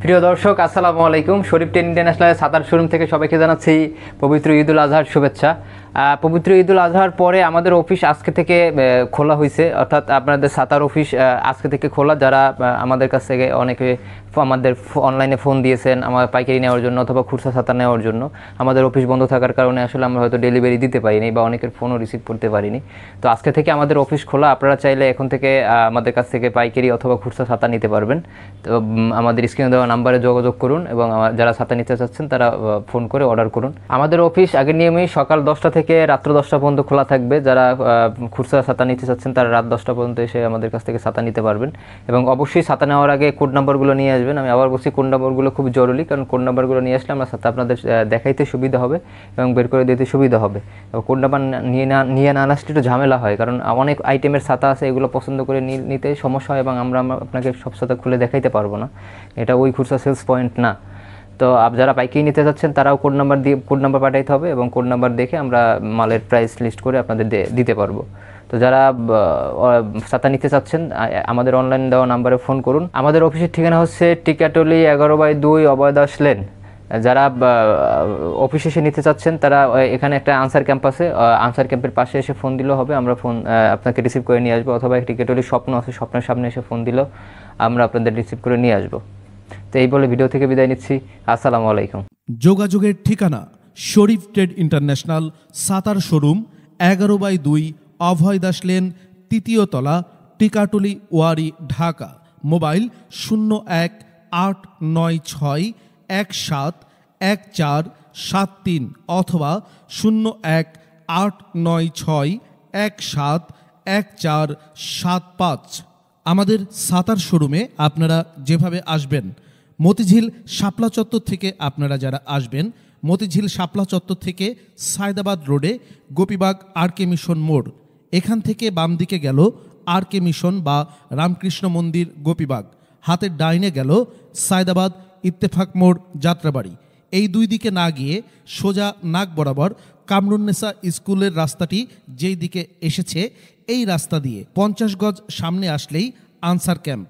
প্রিয় দর্শক আসসালামু আলাইকুম। শরীফ টেন ইন্টারন্যাশনালের সাতার শোরুম থেকে সবাইকে জানাচ্ছি পবিত্র ঈদুল আজহার শুভেচ্ছা। পবিত্র ঈদুল আজহার পরে আমাদের অফিস আজকে থেকে খোলা হয়েছে, অর্থাৎ আপনাদের সাতার অফিস আজকে থেকে খোলা। যারা আমাদের কাছ থেকে অনেকে আমাদের অনলাইনে ফোন দিয়েছেন আমার পাইকারি নেওয়ার জন্য অথবা খুচরা ছাতা নেওয়ার জন্য, আমাদের অফিস বন্ধ থাকার কারণে আসলে আমরা হয়তো ডেলিভারি দিতে পারিনি বা অনেকের ফোনও রিসিভ করতে পারিনি। তো আজকে থেকে আমাদের অফিস খোলা। আপনারা চাইলে এখন থেকে আমাদের কাছ থেকে পাইকারি অথবা খুচরা ছাতা নিতে পারবেন। তো আমাদের স্ক্রিনে দেওয়া নাম্বারে যোগাযোগ করুন এবং যারা ছাতা নিতে চাচ্ছেন তারা ফোন করে অর্ডার করুন। আমাদের অফিস আগের নিয়মেই সকাল 10টা থেকে রাত্র 10টা পর্যন্ত খোলা থাকবে। যারা খুচরা ছাতা নিতে চাচ্ছেন তারা রাত 10টা পর্যন্ত এসে আমাদের কাছ থেকে ছাতা নিতে পারবেন। এবং অবশ্যই ছাতা নেওয়ার আগে কোড নাম্বারগুলো নিয়ে আসবেন। আমি আবার বলছি, কোড নাম্বারগুলো খুব জরুরি, কারণ কোড নাম্বারগুলো নিয়ে আসলে আমরা ছাতা আপনাদের দেখাইতে সুবিধা হবে এবং বের করে দিতে সুবিধা হবে। কোড নাম্বার নিয়ে না আসলে একটু ঝামেলা হয়, কারণ অনেক আইটেমের ছাতা আছে, এগুলো পছন্দ করে নিতে সমস্যা হয় এবং আমরা আপনাকে সব ছাতা খুলে দেখাইতে পারবো না। এটা ওই খুচরা সেলস পয়েন্ট না। তো যারা পাইকারি নিতে যাচ্ছেন তারাও কোড নাম্বার পাঠাইতে হবে এবং কোড নাম্বার দেখে আমরা মালের প্রাইস লিস্ট করে আপনাদের দিতে পারবো। তো যারা ছাতা নিতে চাচ্ছেন আমাদের অনলাইন দেওয়া নাম্বারে ফোন করুন। আমাদের অফিসের ঠিকানা হচ্ছে টিকাটলি 11/2 অভয়দাস লেন। যারা অফিসে এসে নিতে চাচ্ছেন তারা এখানে একটা আনসার ক্যাম্প আছে, আনসার ক্যাম্পের পাশে এসে ফোন দিলেও হবে, আমরা ফোন আপনাকে রিসিভ করে নিয়ে আসবো। অথবা টিকেটলি স্বপ্ন আছে, স্বপ্নের সামনে এসে ফোন দিলেও আমরা আপনাদের রিসিভ করে নিয়ে আসবো। তো এই বলে ভিডিও থেকে বিদায় নিচ্ছি। আসসালামু আলাইকুম। যোগাযোগের ঠিকানা শরীফ ট্রেড ইন্টারন্যাশনাল সাতার শোরুম 11/2 অভয়দাস লেন, তৃতীয় তলা, টিকাটুলি, ওয়ারি, ঢাকা। মোবাইল 01-896-171473 অথবা 01-896-171475। আমাদের সাতার শোরুমে আপনারা যেভাবে আসবেন, মতিঝিল শাপলা চত্বর থেকে আপনারা যারা আসবেন, মতিঝিল শাপলা চত্বর থেকে সায়দাবাদ রোডে গোপীবাগ আর.কে মিশন মোড়, এখান থেকে বাম দিকে গেল আর.কে মিশন বা রামকৃষ্ণ মন্দির গোপীবাগ, হাতের ডাইনে গেল সায়দাবাদ ইত্তেফাক মোড় যাত্রাবাড়ি। এই দুই দিকে না গিয়ে সোজা নাক বরাবর কামরুন্নেসা স্কুলের রাস্তাটি যেই দিকে এসেছে, এই রাস্তা দিয়ে 50 গজ সামনে আসলেই আনসার ক্যাম্প।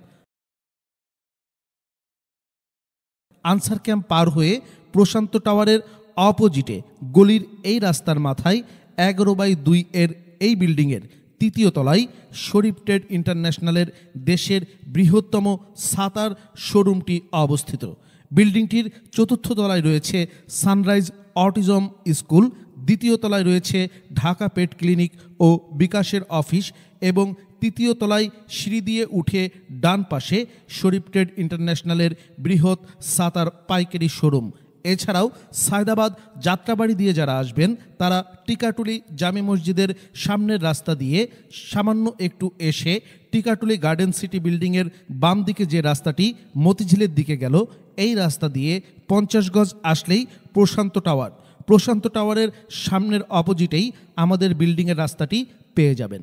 আনসার ক্যাম্প পার হয়ে প্রশান্ত টাওয়ারের অপোজিটে গলির এই রাস্তার মাথায় 11/2 এর এই বিল্ডিংয়ের তৃতীয় তলায় শরীফ ট্রেড ইন্টারন্যাশনালের দেশের বৃহত্তম সাতার শোরুমটি অবস্থিত। বিল্ডিংটির চতুর্থ তলায় রয়েছে সানরাইজ অটিজম স্কুল, দ্বিতীয় তলায় রয়েছে ঢাকা পেট ক্লিনিক ও বিকাশের অফিস এবং তৃতীয় তলায় সিঁড়ি দিয়ে উঠে ডান পাশে শরীফ ট্রেড ইন্টারন্যাশনালের বৃহৎ সাতার পাইকারি শোরুম। এছাড়াও সায়দাবাদ যাত্রাবাড়ি দিয়ে যারা আসবেন তারা টিকাটুলি জামে মসজিদের সামনের রাস্তা দিয়ে সামান্য একটু এসে টিকাটুলি গার্ডেন সিটি বিল্ডিংয়ের বাম দিকে যে রাস্তাটি মতিঝিলের দিকে গেল, এই রাস্তা দিয়ে 50 গজ আসলেই প্রশান্ত টাওয়ার। প্রশান্ত টাওয়ারের সামনের অপোজিটেই আমাদের বিল্ডিংয়ের রাস্তাটি পেয়ে যাবেন।